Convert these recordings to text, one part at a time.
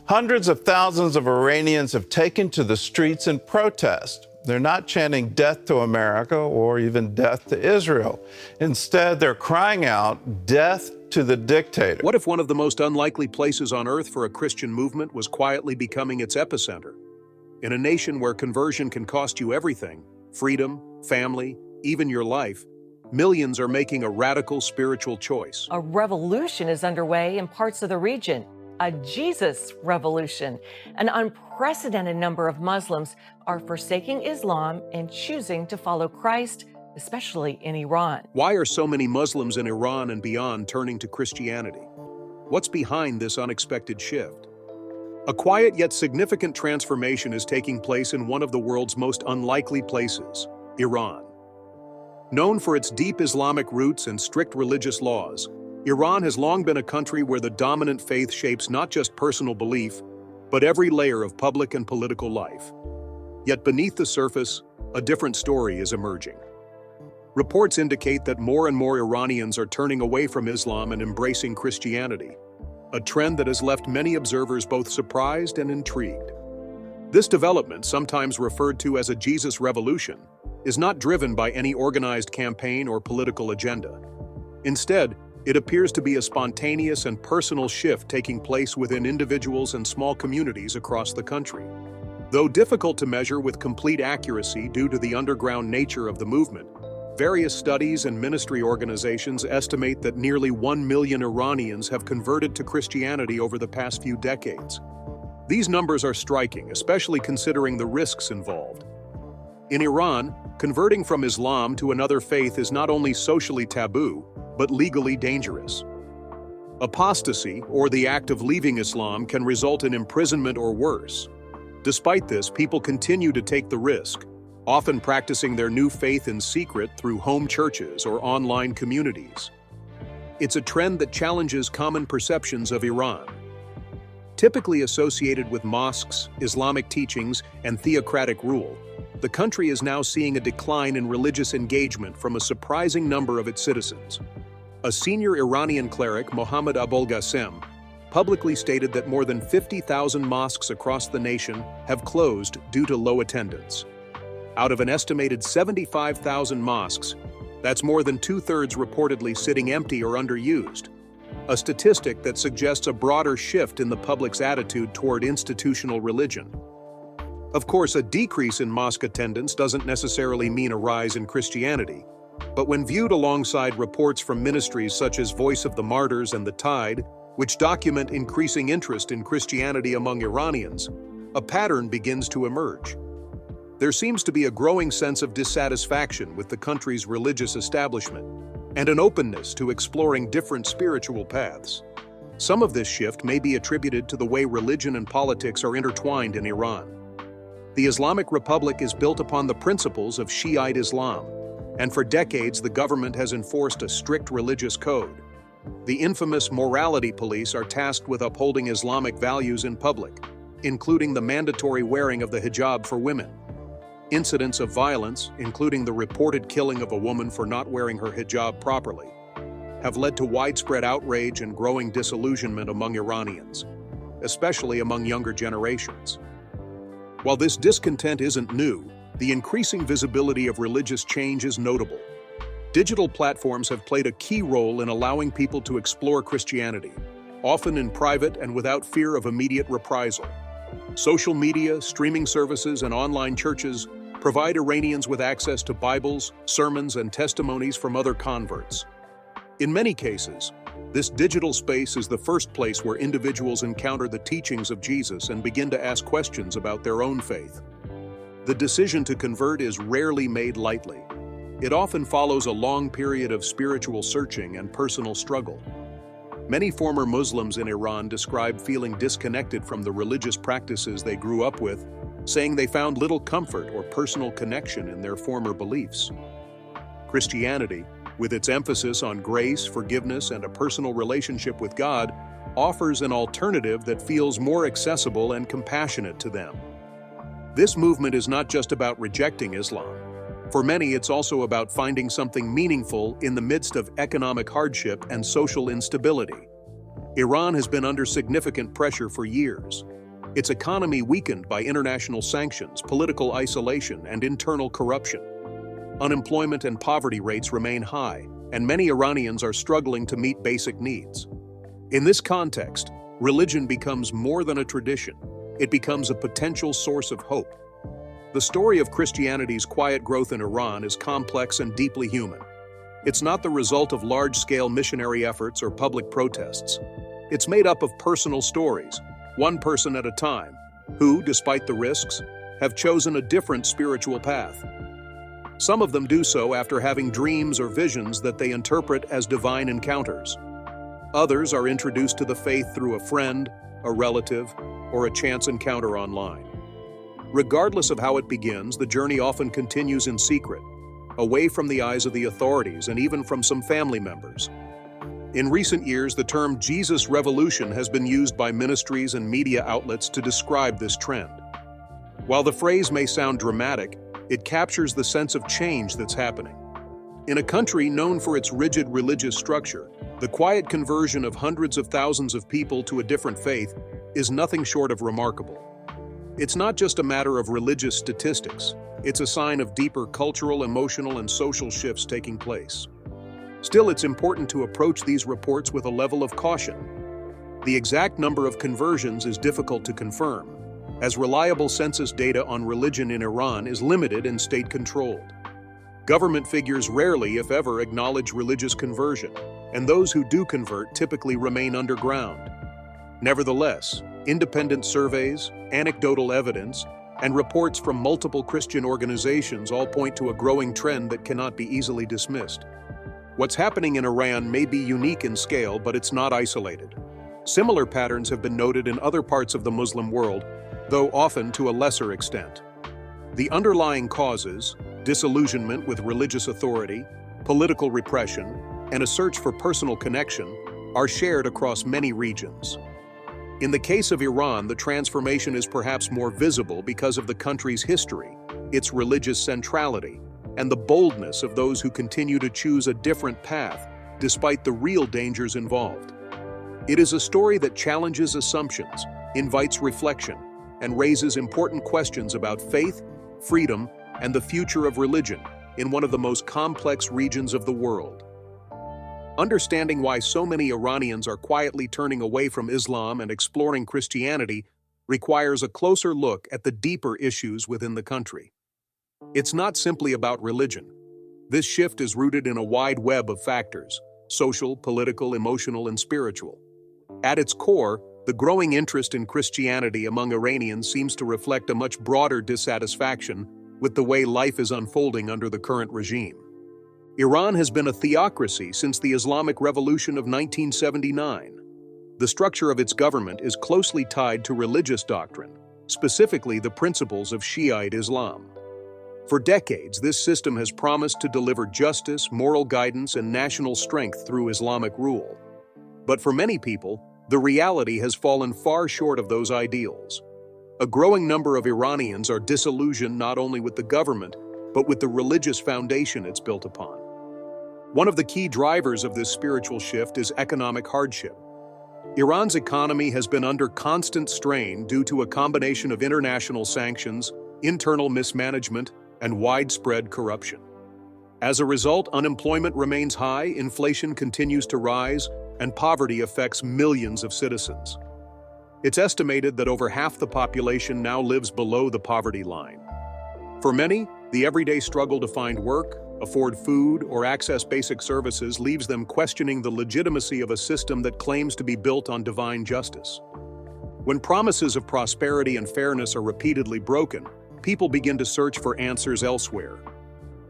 Hundreds of thousands of Iranians have taken to the streets in protest. They're not chanting death to America or even death to Israel. Instead, they're crying out, death to the dictator. What if one of the most unlikely places on earth for a Christian movement was quietly becoming its epicenter? In a nation where conversion can cost you everything, freedom, family, even your life, millions are making a radical spiritual choice. A revolution is underway in parts of the region. A Jesus revolution. An unprecedented number of Muslims are forsaking Islam and choosing to follow Christ, especially in Iran. Why are so many Muslims in Iran and beyond turning to Christianity? What's behind this unexpected shift? A quiet yet significant transformation is taking place in one of the world's most unlikely places, Iran. Known for its deep Islamic roots and strict religious laws, Iran has long been a country where the dominant faith shapes not just personal belief, but every layer of public and political life. Yet beneath the surface, a different story is emerging. Reports indicate that more and more Iranians are turning away from Islam and embracing Christianity, a trend that has left many observers both surprised and intrigued. This development, sometimes referred to as a Jesus revolution, is not driven by any organized campaign or political agenda. Instead, it appears to be a spontaneous and personal shift taking place within individuals and small communities across the country. Though difficult to measure with complete accuracy due to the underground nature of the movement, various studies and ministry organizations estimate that nearly 1 million Iranians have converted to Christianity over the past few decades. These numbers are striking, especially considering the risks involved. In Iran, converting from Islam to another faith is not only socially taboo, but legally dangerous. Apostasy, or the act of leaving Islam, can result in imprisonment or worse. Despite this, people continue to take the risk, often practicing their new faith in secret through home churches or online communities. It's a trend that challenges common perceptions of Iran. Typically associated with mosques, Islamic teachings, and theocratic rule, the country is now seeing a decline in religious engagement from a surprising number of its citizens. A senior Iranian cleric, Mohammad Abolghasem, publicly stated that more than 50,000 mosques across the nation have closed due to low attendance. Out of an estimated 75,000 mosques, that's more than two-thirds reportedly sitting empty or underused, a statistic that suggests a broader shift in the public's attitude toward institutional religion. Of course, a decrease in mosque attendance doesn't necessarily mean a rise in Christianity, but when viewed alongside reports from ministries such as Voice of the Martyrs and The Tide, which document increasing interest in Christianity among Iranians, a pattern begins to emerge. There seems to be a growing sense of dissatisfaction with the country's religious establishment and an openness to exploring different spiritual paths. Some of this shift may be attributed to the way religion and politics are intertwined in Iran. The Islamic Republic is built upon the principles of Shiite Islam, and for decades the government has enforced a strict religious code. The infamous morality police are tasked with upholding Islamic values in public, including the mandatory wearing of the hijab for women. Incidents of violence, including the reported killing of a woman for not wearing her hijab properly, have led to widespread outrage and growing disillusionment among Iranians, especially among younger generations. While this discontent isn't new, the increasing visibility of religious change is notable. Digital platforms have played a key role in allowing people to explore Christianity, often in private and without fear of immediate reprisal. Social media, streaming services, and online churches provide Iranians with access to Bibles, sermons, and testimonies from other converts. In many cases, this digital space is the first place where individuals encounter the teachings of Jesus and begin to ask questions about their own faith. The decision to convert is rarely made lightly. It often follows a long period of spiritual searching and personal struggle. Many former Muslims in Iran describe feeling disconnected from the religious practices they grew up with, saying they found little comfort or personal connection in their former beliefs. Christianity, with its emphasis on grace, forgiveness, and a personal relationship with God, offers an alternative that feels more accessible and compassionate to them. This movement is not just about rejecting Islam. For many, it's also about finding something meaningful in the midst of economic hardship and social instability. Iran has been under significant pressure for years. Its economy weakened by international sanctions, political isolation, and internal corruption. Unemployment and poverty rates remain high, and many Iranians are struggling to meet basic needs. In this context, religion becomes more than a tradition. It becomes a potential source of hope. The story of Christianity's quiet growth in Iran is complex and deeply human. It's not the result of large-scale missionary efforts or public protests. It's made up of personal stories, one person at a time, who, despite the risks, have chosen a different spiritual path. Some of them do so after having dreams or visions that they interpret as divine encounters. Others are introduced to the faith through a friend, a relative, or a chance encounter online. Regardless of how it begins, the journey often continues in secret, away from the eyes of the authorities and even from some family members. In recent years, the term Jesus Revolution has been used by ministries and media outlets to describe this trend. While the phrase may sound dramatic, it captures the sense of change that's happening. In a country known for its rigid religious structure, the quiet conversion of hundreds of thousands of people to a different faith is nothing short of remarkable. It's not just a matter of religious statistics, it's a sign of deeper cultural, emotional, and social shifts taking place. Still, it's important to approach these reports with a level of caution. The exact number of conversions is difficult to confirm, as reliable census data on religion in Iran is limited and state-controlled. Government figures rarely, if ever, acknowledge religious conversion, and those who do convert typically remain underground. Nevertheless, independent surveys, anecdotal evidence, and reports from multiple Christian organizations all point to a growing trend that cannot be easily dismissed. What's happening in Iran may be unique in scale, but it's not isolated. Similar patterns have been noted in other parts of the Muslim world, though often to a lesser extent. The underlying causes, disillusionment with religious authority, political repression, and a search for personal connection, are shared across many regions. In the case of Iran, the transformation is perhaps more visible because of the country's history, its religious centrality, and the boldness of those who continue to choose a different path, despite the real dangers involved. It is a story that challenges assumptions, invites reflection, and raises important questions about faith, freedom, and the future of religion in one of the most complex regions of the world. Understanding why so many Iranians are quietly turning away from Islam and exploring Christianity requires a closer look at the deeper issues within the country. It's not simply about religion. This shift is rooted in a wide web of factors: social, political, emotional, and spiritual. At its core, the growing interest in Christianity among Iranians seems to reflect a much broader dissatisfaction with the way life is unfolding under the current regime. Iran has been a theocracy since the Islamic Revolution of 1979. The structure of its government is closely tied to religious doctrine, specifically the principles of Shiite Islam. For decades, this system has promised to deliver justice, moral guidance, and national strength through Islamic rule. But for many people, the reality has fallen far short of those ideals. A growing number of Iranians are disillusioned not only with the government, but with the religious foundation it's built upon. One of the key drivers of this spiritual shift is economic hardship. Iran's economy has been under constant strain due to a combination of international sanctions, internal mismanagement, and widespread corruption. As a result, unemployment remains high, inflation continues to rise, and poverty affects millions of citizens. It's estimated that over half the population now lives below the poverty line. For many, the everyday struggle to find work, afford food, or access basic services leaves them questioning the legitimacy of a system that claims to be built on divine justice. When promises of prosperity and fairness are repeatedly broken, people begin to search for answers elsewhere.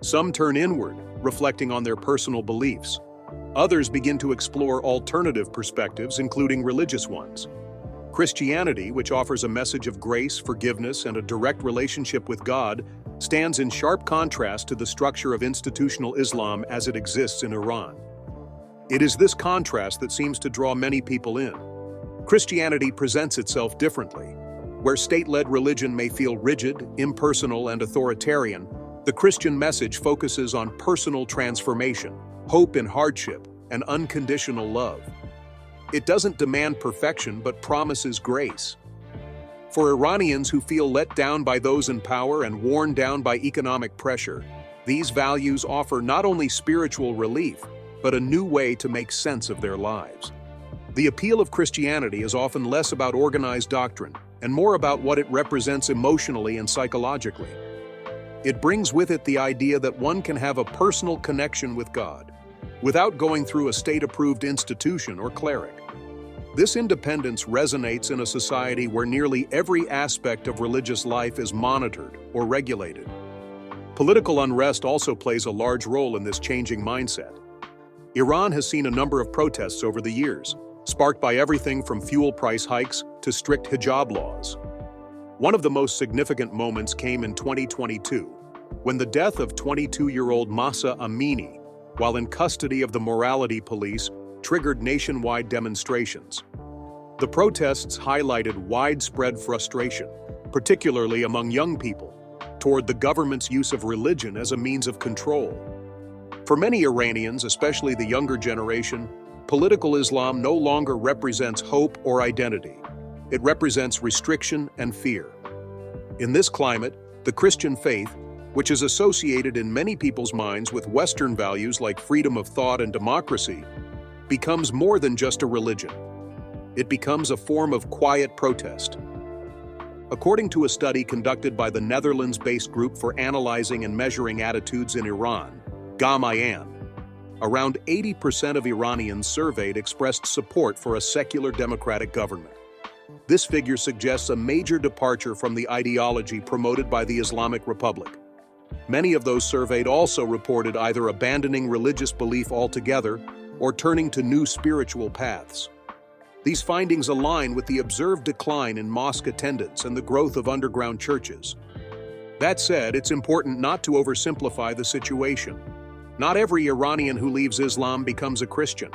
Some turn inward, reflecting on their personal beliefs. Others begin to explore alternative perspectives, including religious ones. Christianity, which offers a message of grace, forgiveness, and a direct relationship with God, stands in sharp contrast to the structure of institutional Islam as it exists in Iran. It is this contrast that seems to draw many people in. Christianity presents itself differently. Where state-led religion may feel rigid, impersonal, and authoritarian, the Christian message focuses on personal transformation, hope in hardship, and unconditional love. It doesn't demand perfection but promises grace. For Iranians who feel let down by those in power and worn down by economic pressure, these values offer not only spiritual relief, but a new way to make sense of their lives. The appeal of Christianity is often less about organized doctrine and more about what it represents emotionally and psychologically. It brings with it the idea that one can have a personal connection with God without going through a state-approved institution or cleric. This independence resonates in a society where nearly every aspect of religious life is monitored or regulated. Political unrest also plays a large role in this changing mindset. Iran has seen a number of protests over the years, sparked by everything from fuel price hikes to strict hijab laws. One of the most significant moments came in 2022, when the death of 22-year-old Mahsa Amini, while in custody of the morality police, triggered nationwide demonstrations. The protests highlighted widespread frustration, particularly among young people, toward the government's use of religion as a means of control. For many Iranians, especially the younger generation, political Islam no longer represents hope or identity. It represents restriction and fear. In this climate, the Christian faith, which is associated in many people's minds with Western values like freedom of thought and democracy, becomes more than just a religion. It becomes a form of quiet protest. According to a study conducted by the Netherlands-based Group for Analyzing and Measuring Attitudes in Iran, GAMIAN, around 80% of Iranians surveyed expressed support for a secular democratic government. This figure suggests a major departure from the ideology promoted by the Islamic Republic. Many of those surveyed also reported either abandoning religious belief altogether or turning to new spiritual paths. These findings align with the observed decline in mosque attendance and the growth of underground churches. That said, it's important not to oversimplify the situation. Not every Iranian who leaves Islam becomes a Christian.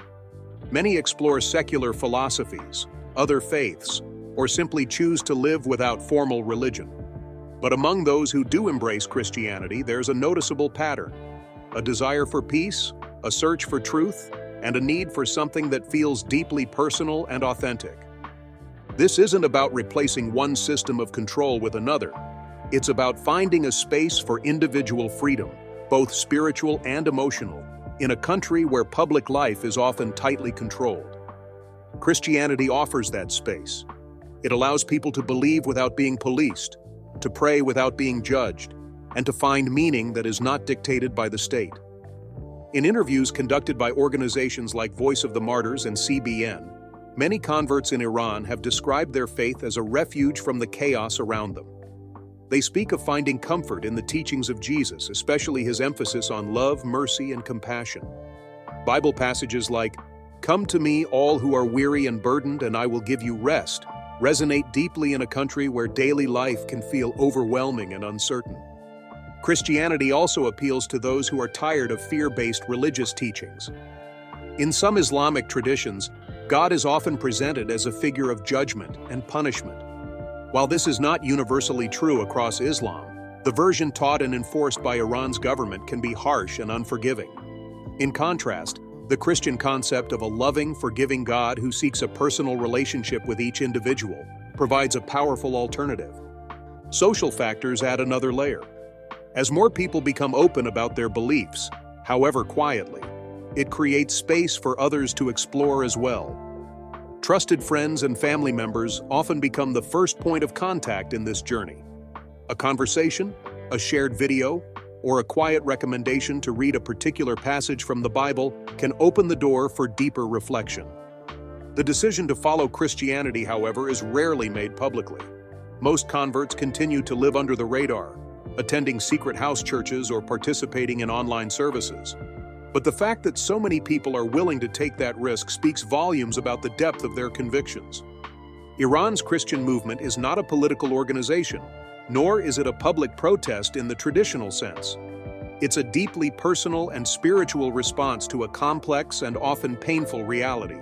Many explore secular philosophies, other faiths, or simply choose to live without formal religion. But among those who do embrace Christianity, there's a noticeable pattern: a desire for peace, a search for truth, and a need for something that feels deeply personal and authentic. This isn't about replacing one system of control with another. It's about finding a space for individual freedom, both spiritual and emotional, in a country where public life is often tightly controlled. Christianity offers that space. It allows people to believe without being policed, to pray without being judged, and to find meaning that is not dictated by the state. In interviews conducted by organizations like Voice of the Martyrs and CBN, many converts in Iran have described their faith as a refuge from the chaos around them. They speak of finding comfort in the teachings of Jesus, especially his emphasis on love, mercy, and compassion. Bible passages like, "Come to me, all who are weary and burdened, and I will give you rest," resonate deeply in a country where daily life can feel overwhelming and uncertain. Christianity also appeals to those who are tired of fear-based religious teachings. In some Islamic traditions, God is often presented as a figure of judgment and punishment. While this is not universally true across Islam, the version taught and enforced by Iran's government can be harsh and unforgiving. In contrast, the Christian concept of a loving, forgiving God who seeks a personal relationship with each individual provides a powerful alternative. Social factors add another layer. As more people become open about their beliefs, however quietly, it creates space for others to explore as well. Trusted friends and family members often become the first point of contact in this journey. A conversation, a shared video, or a quiet recommendation to read a particular passage from the Bible can open the door for deeper reflection. The decision to follow Christianity, however, is rarely made publicly. Most converts continue to live under the radar, attending secret house churches or participating in online services. But the fact that so many people are willing to take that risk speaks volumes about the depth of their convictions. Iran's Christian movement is not a political organization, nor is it a public protest in the traditional sense. It's a deeply personal and spiritual response to a complex and often painful reality.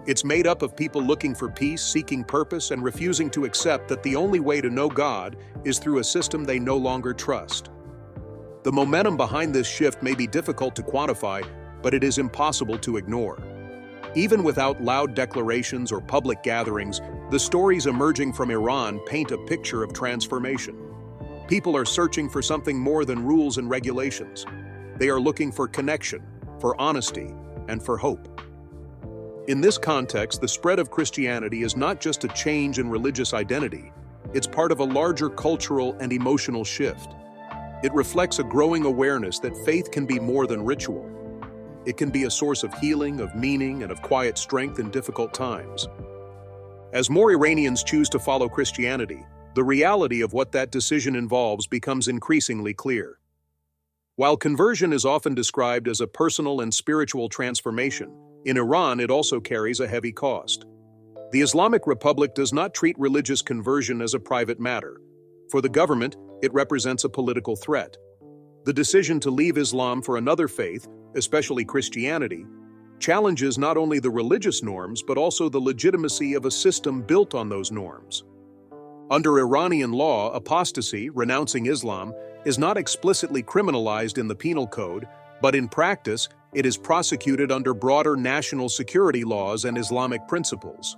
It's made up of people looking for peace, seeking purpose, and refusing to accept that the only way to know God is through a system they no longer trust. The momentum behind this shift may be difficult to quantify, but it is impossible to ignore. Even without loud declarations or public gatherings, the stories emerging from Iran paint a picture of transformation. People are searching for something more than rules and regulations. They are looking for connection, for honesty, and for hope. In this context, the spread of Christianity is not just a change in religious identity, it's part of a larger cultural and emotional shift. It reflects a growing awareness that faith can be more than ritual. It can be a source of healing, of meaning, and of quiet strength in difficult times. As more Iranians choose to follow Christianity, the reality of what that decision involves becomes increasingly clear. While conversion is often described as a personal and spiritual transformation, in Iran it also carries a heavy cost. The Islamic Republic does not treat religious conversion as a private matter. For the government, it represents a political threat. The decision to leave Islam for another faith, especially Christianity, challenges not only the religious norms but also the legitimacy of a system built on those norms. Under Iranian law, apostasy, renouncing Islam, is not explicitly criminalized in the penal code, but in practice, it is prosecuted under broader national security laws and Islamic principles.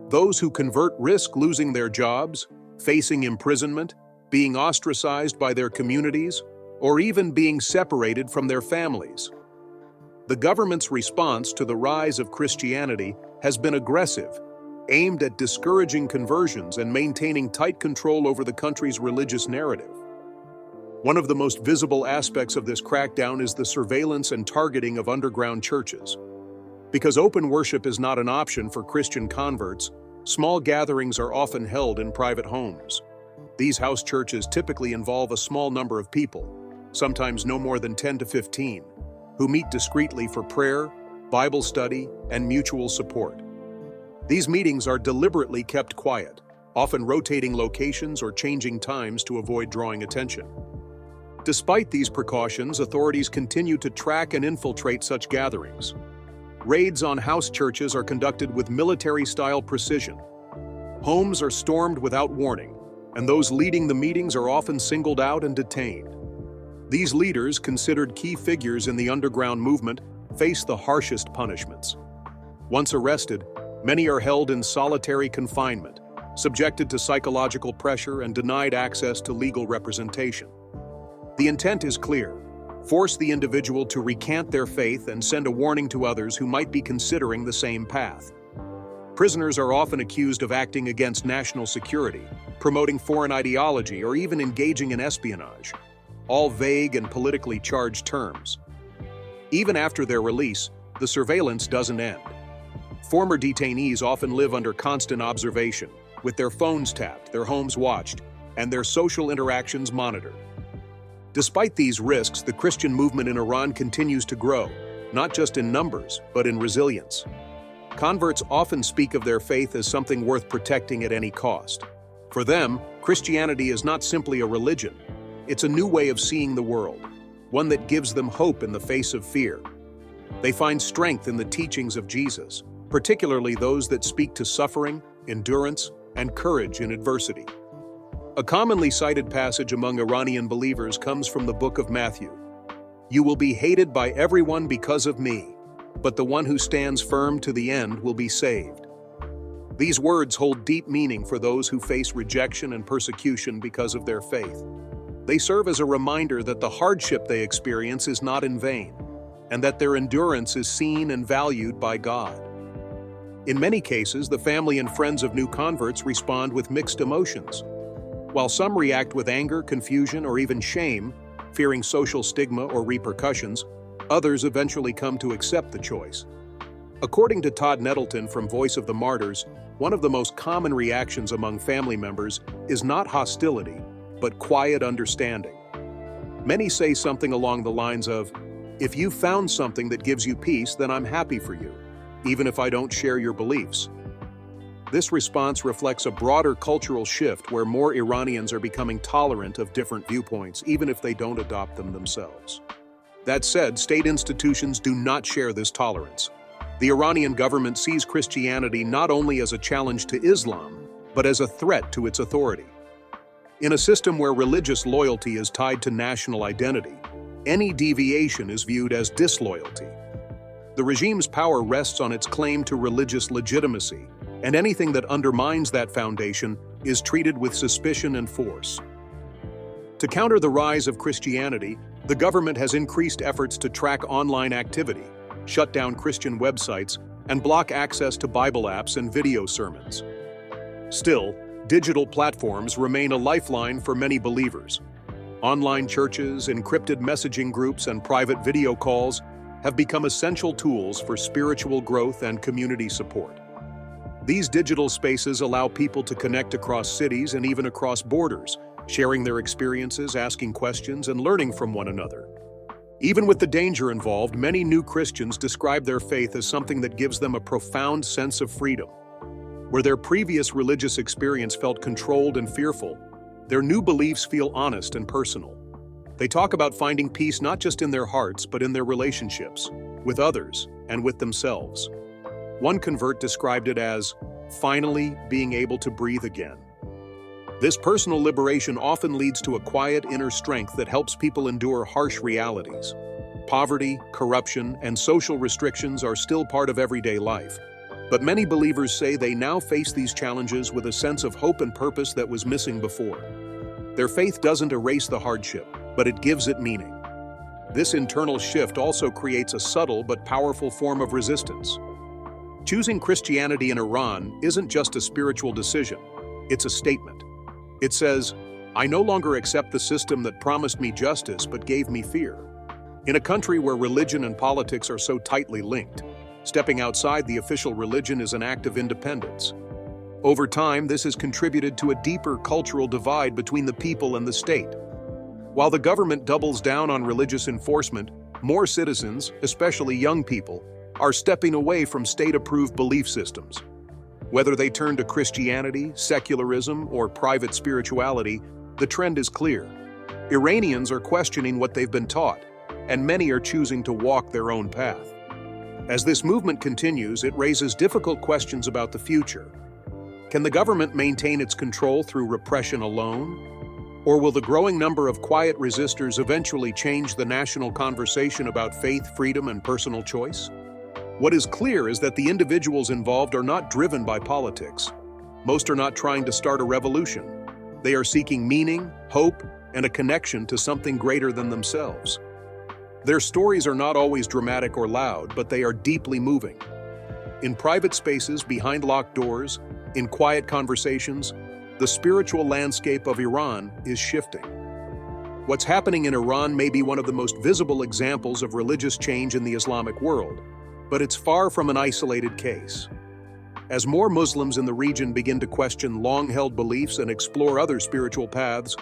Those who convert risk losing their jobs, facing imprisonment, being ostracized by their communities, or even being separated from their families. The government's response to the rise of Christianity has been aggressive, aimed at discouraging conversions and maintaining tight control over the country's religious narrative. One of the most visible aspects of this crackdown is the surveillance and targeting of underground churches. Because open worship is not an option for Christian converts, small gatherings are often held in private homes. These house churches typically involve a small number of people, sometimes no more than 10 to 15, who meet discreetly for prayer, Bible study, and mutual support. These meetings are deliberately kept quiet, often rotating locations or changing times to avoid drawing attention. Despite these precautions, authorities continue to track and infiltrate such gatherings. Raids on house churches are conducted with military-style precision. Homes are stormed without warning, and those leading the meetings are often singled out and detained. These leaders, considered key figures in the underground movement, face the harshest punishments. Once arrested, many are held in solitary confinement, subjected to psychological pressure and denied access to legal representation. The intent is clear: force the individual to recant their faith and send a warning to others who might be considering the same path. Prisoners are often accused of acting against national security, promoting foreign ideology, or even engaging in espionage, all vague and politically charged terms. Even after their release, the surveillance doesn't end. Former detainees often live under constant observation, with their phones tapped, their homes watched, and their social interactions monitored. Despite these risks, the Christian movement in Iran continues to grow, not just in numbers, but in resilience. Converts often speak of their faith as something worth protecting at any cost. For them, Christianity is not simply a religion. It's a new way of seeing the world, one that gives them hope in the face of fear. They find strength in the teachings of Jesus, particularly those that speak to suffering, endurance, and courage in adversity. A commonly cited passage among Iranian believers comes from the book of Matthew. "You will be hated by everyone because of me, but the one who stands firm to the end will be saved." These words hold deep meaning for those who face rejection and persecution because of their faith. They serve as a reminder that the hardship they experience is not in vain, and that their endurance is seen and valued by God. In many cases, the family and friends of new converts respond with mixed emotions. While some react with anger, confusion, or even shame, fearing social stigma or repercussions, others eventually come to accept the choice. According to Todd Nettleton from Voice of the Martyrs, one of the most common reactions among family members is not hostility, but quiet understanding. Many say something along the lines of, "If you found something that gives you peace, then I'm happy for you, even if I don't share your beliefs." This response reflects a broader cultural shift where more Iranians are becoming tolerant of different viewpoints, even if they don't adopt them themselves. That said, state institutions do not share this tolerance. The Iranian government sees Christianity not only as a challenge to Islam, but as a threat to its authority. In a system where religious loyalty is tied to national identity, any deviation is viewed as disloyalty. The regime's power rests on its claim to religious legitimacy, and anything that undermines that foundation is treated with suspicion and force. To counter the rise of Christianity, the government has increased efforts to track online activity, shut down Christian websites, and block access to Bible apps and video sermons. Still, digital platforms remain a lifeline for many believers. Online churches, encrypted messaging groups, and private video calls have become essential tools for spiritual growth and community support. These digital spaces allow people to connect across cities and even across borders, sharing their experiences, asking questions, and learning from one another. Even with the danger involved, many new Christians describe their faith as something that gives them a profound sense of freedom. Where their previous religious experience felt controlled and fearful, their new beliefs feel honest and personal. They talk about finding peace not just in their hearts, but in their relationships, with others, and with themselves. One convert described it as, finally being able to breathe again. This personal liberation often leads to a quiet inner strength that helps people endure harsh realities. Poverty, corruption, and social restrictions are still part of everyday life. But many believers say they now face these challenges with a sense of hope and purpose that was missing before. Their faith doesn't erase the hardship, but it gives it meaning. This internal shift also creates a subtle but powerful form of resistance. Choosing Christianity in Iran isn't just a spiritual decision, it's a statement. It says, I no longer accept the system that promised me justice but gave me fear. In a country where religion and politics are so tightly linked, stepping outside the official religion is an act of independence. Over time, this has contributed to a deeper cultural divide between the people and the state. While the government doubles down on religious enforcement, more citizens, especially young people, are stepping away from state-approved belief systems. Whether they turn to Christianity, secularism, or private spirituality, the trend is clear. Iranians are questioning what they've been taught, and many are choosing to walk their own path. As this movement continues, it raises difficult questions about the future. Can the government maintain its control through repression alone? Or will the growing number of quiet resistors eventually change the national conversation about faith, freedom, and personal choice? What is clear is that the individuals involved are not driven by politics. Most are not trying to start a revolution. They are seeking meaning, hope, and a connection to something greater than themselves. Their stories are not always dramatic or loud, but they are deeply moving. In private spaces, behind locked doors, in quiet conversations, the spiritual landscape of Iran is shifting. What's happening in Iran may be one of the most visible examples of religious change in the Islamic world, but it's far from an isolated case. As more Muslims in the region begin to question long-held beliefs and explore other spiritual paths,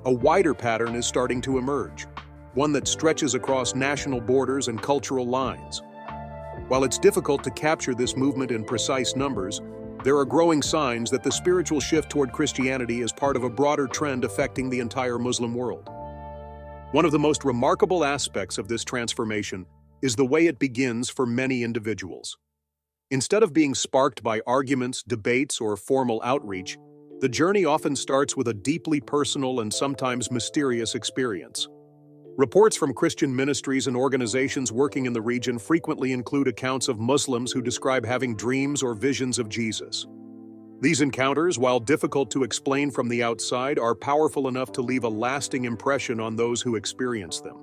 a wider pattern is starting to emerge, one that stretches across national borders and cultural lines. While it's difficult to capture this movement in precise numbers, there are growing signs that the spiritual shift toward Christianity is part of a broader trend affecting the entire Muslim world. One of the most remarkable aspects of this transformation is the way it begins for many individuals. Instead of being sparked by arguments, debates, or formal outreach, the journey often starts with a deeply personal and sometimes mysterious experience. Reports from Christian ministries and organizations working in the region frequently include accounts of Muslims who describe having dreams or visions of Jesus. These encounters, while difficult to explain from the outside, are powerful enough to leave a lasting impression on those who experience them.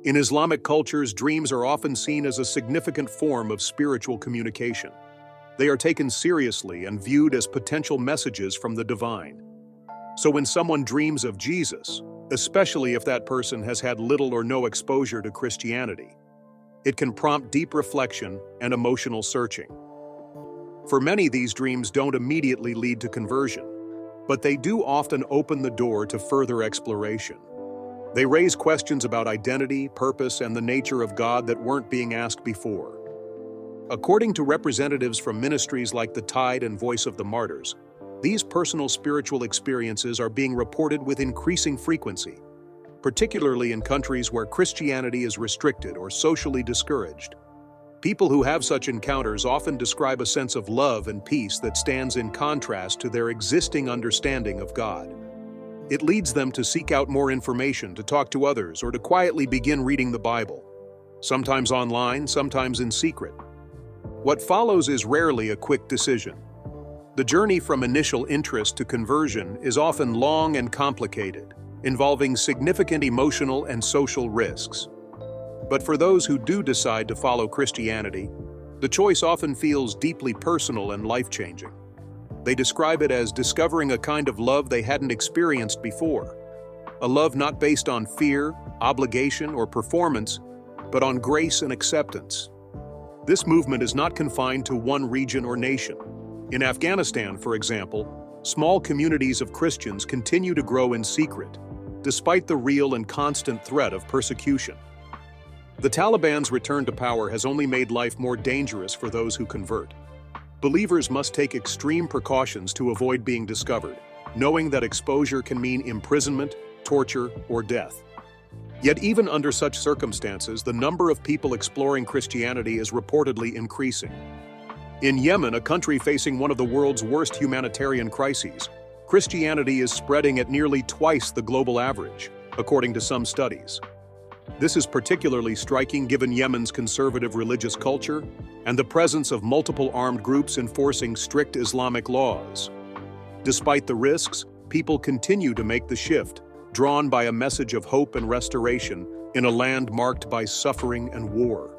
In Islamic cultures, dreams are often seen as a significant form of spiritual communication. They are taken seriously and viewed as potential messages from the divine. So when someone dreams of Jesus, especially if that person has had little or no exposure to Christianity, it can prompt deep reflection and emotional searching. For many, these dreams don't immediately lead to conversion, but they do often open the door to further exploration. They raise questions about identity, purpose, and the nature of God that weren't being asked before. According to representatives from ministries like The Tide and Voice of the Martyrs, these personal spiritual experiences are being reported with increasing frequency, particularly in countries where Christianity is restricted or socially discouraged. People who have such encounters often describe a sense of love and peace that stands in contrast to their existing understanding of God. It leads them to seek out more information, to talk to others, or to quietly begin reading the Bible. sometimes online, sometimes in secret. What follows is rarely a quick decision. The journey from initial interest to conversion is often long and complicated, involving significant emotional and social risks. But for those who do decide to follow Christianity, the choice often feels deeply personal and life-changing. They describe it as discovering a kind of love they hadn't experienced before, a love not based on fear, obligation, or performance, but on grace and acceptance. This movement is not confined to one region or nation. In Afghanistan, for example, small communities of Christians continue to grow in secret, despite the real and constant threat of persecution. The Taliban's return to power has only made life more dangerous for those who convert. Believers must take extreme precautions to avoid being discovered, knowing that exposure can mean imprisonment, torture, or death. Yet even under such circumstances, the number of people exploring Christianity is reportedly increasing. In Yemen, a country facing one of the world's worst humanitarian crises, Christianity is spreading at nearly twice the global average, according to some studies. This is particularly striking given Yemen's conservative religious culture and the presence of multiple armed groups enforcing strict Islamic laws. Despite the risks, people continue to make the shift, drawn by a message of hope and restoration in a land marked by suffering and war.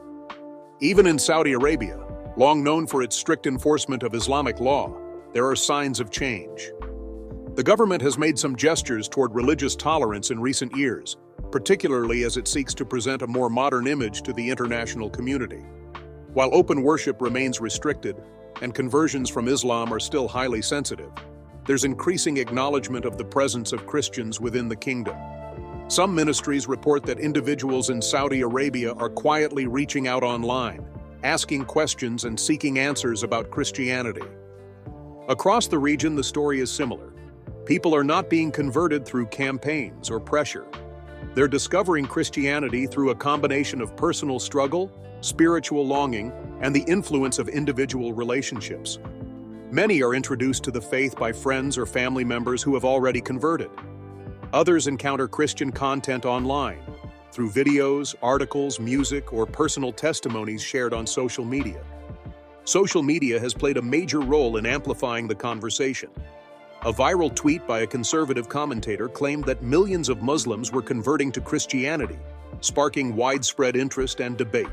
Even in Saudi Arabia, long known for its strict enforcement of Islamic law, there are signs of change. The government has made some gestures toward religious tolerance in recent years, particularly as it seeks to present a more modern image to the international community. While open worship remains restricted and conversions from Islam are still highly sensitive, there's increasing acknowledgement of the presence of Christians within the kingdom. Some ministries report that individuals in Saudi Arabia are quietly reaching out online, asking questions and seeking answers about Christianity. Across the region, the story is similar. People are not being converted through campaigns or pressure. They're discovering Christianity through a combination of personal struggle, spiritual longing, and the influence of individual relationships. Many are introduced to the faith by friends or family members who have already converted. Others encounter Christian content online, through videos, articles, music, or personal testimonies shared on social media. Social media has played a major role in amplifying the conversation. A viral tweet by a conservative commentator claimed that millions of Muslims were converting to Christianity, sparking widespread interest and debate.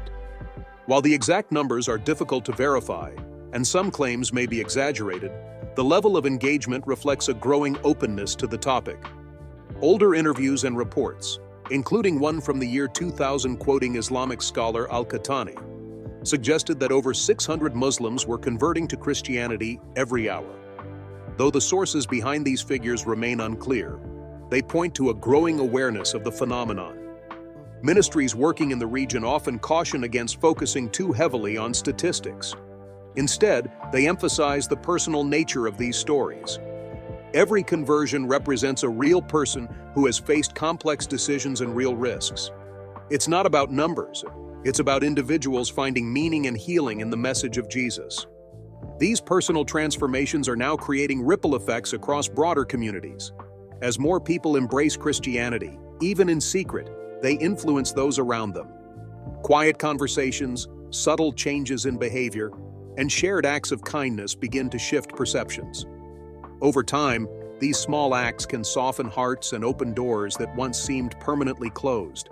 While the exact numbers are difficult to verify, and some claims may be exaggerated, the level of engagement reflects a growing openness to the topic. Older interviews and reports, including one from the year 2000 quoting Islamic scholar Al-Qahtani, suggested that over 600 Muslims were converting to Christianity every hour. Though the sources behind these figures remain unclear, they point to a growing awareness of the phenomenon. Ministries working in the region often caution against focusing too heavily on statistics. Instead, they emphasize the personal nature of these stories. Every conversion represents a real person who has faced complex decisions and real risks. It's not about numbers, it's about individuals finding meaning and healing in the message of Jesus. These personal transformations are now creating ripple effects across broader communities. As more people embrace Christianity, even in secret, they influence those around them. Quiet conversations, subtle changes in behavior, and shared acts of kindness begin to shift perceptions. Over time, these small acts can soften hearts and open doors that once seemed permanently closed.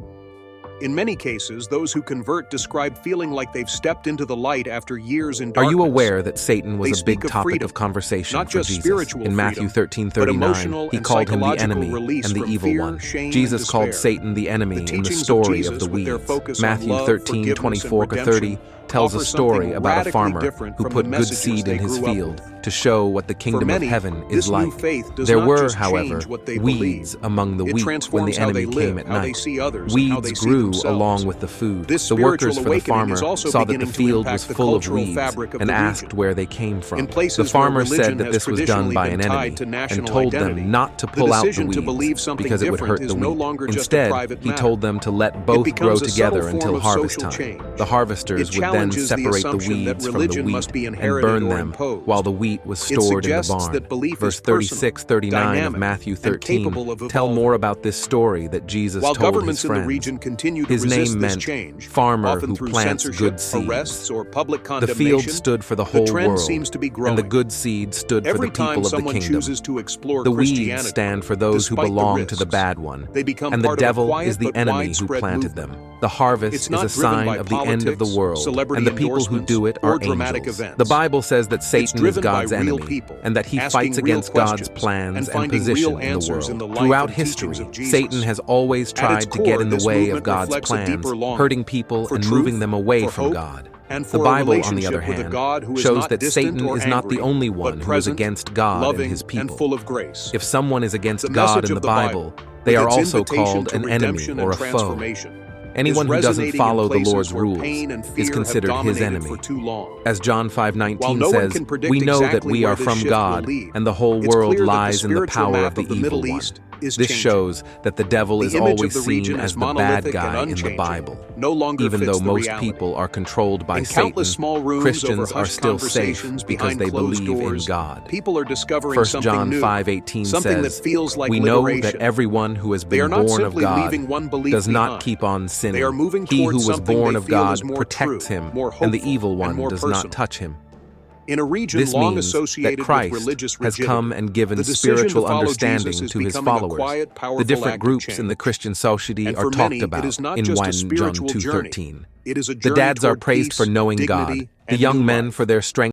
In many cases, those who convert describe feeling like they've stepped into the light after years in darkness. Are you aware that Satan was They a big speak of topic freedom, of conversation not for just Jesus? spiritual In Matthew freedom, 13:39, he and called him the psychological enemy release and the from evil fear, one. shame, Jesus and called despair. Satan the enemy The in the teachings of story Jesus, of the with their weeds. focus on Matthew love, 13:24-30 tells a offer story something about a radically farmer different who from put the good messages seed they in his grew up field with. to show what the For kingdom many, of heaven this is new like. faith does There not were, just however, change what they weeds believe. among the It wheat when transforms the how enemy they live, came at how they night. see others, and how Weeds they see grew themselves. along with the food. This The workers spiritual for the awakening farmer is also saw that the beginning to field was impact the full of cultural weeds fabric of and the asked region. where they came from. In places The farmer where religion said that has this was done traditionally by been an tied enemy to and national told identity, them not to the pull out the decision to believe weeds something because it would different hurt is the no wheat. longer just a Instead, private he matter. told them to let It both grow becomes a subtle together form until of harvest social time. change. The harvesters It would then challenges the separate the assumption that weeds from the religion wheat must be and inherited burn or them, imposed. while the wheat was It stored in the suggests barn. that belief Verse is personal, 36-39 of dynamic, Matthew and 13 capable of tell evolving. more about this story that Jesus While told governments his in the friends. region continue to His resist name this meant change, farmer often who through plants censorship, good seeds. arrests, or public The condemnation, field stood for the whole trend world, seems to be growing. and the good seed stood for the Every people time of the someone kingdom. chooses to explore The weeds Christianity, stand for those who despite the belong to the risks, bad one, they become and the part of a devil quiet is the but enemy who widespread planted movement. them. The harvest It's is not a driven sign by of the end of the politics, world, celebrity and the people who do it are or dramatic angels. events. The Bible says that Satan is driven by God's real enemy, people, and that he asking fights real against God's questions, plans and and finding position real in the answers in the world. life Throughout and history, teachings of Jesus. Satan has always At its tried to get core, in the this way movement of God's reflects a plans, deeper longing hurting people for and truth, moving them away for from hope, God. and The for a Bible, on the relationship other with a hand, God who is shows not that distant Satan or is not the angry, only but one who is present, against God loving, and his people. full of grace. If someone is against The God message in of the the Bible, Bible, they with are its also invitation called to an enemy redemption or a and foe. transformation, Anyone is who doesn't resonating in follow the places Lord's where rules pain and is fear have considered his dominated enemy. for too long. As John While 5:19 no one says, can predict we know that exactly we where are this from shift will God, lead, and the whole it's world clear that the lies in the spiritual power map of the of the evil Middle one. East is This changing. shows that the devil The is image always of the region seen as as the bad monolithic guy and in the unchanging Bible. no longer Even fits though the most reality. people are controlled by In Satan, countless small rooms Christians over are hushed still safe conversations because behind they closed believe in doors, God. people are discovering 1 something John new, 5:18 something says, that feels like we know liberation. that everyone who has They are been not born of simply God leaving one belief does not behind. keep on sinning. They are moving He who towards was something born they of feel God is more protects true, him, more and the hopeful, evil and one more does personal. not touch him. In a region This long means associated that Christ with religious has rigidity, come and given the decision spiritual to follow understanding Jesus is to his becoming a followers. quiet, powerful The different act of groups in the change. Christian society And are for talked many, about it is not in just a 1 John spiritual journey. 2:13. It is a The journey dads are toward praised peace, for knowing God, dignity, the and young new men life. for their strength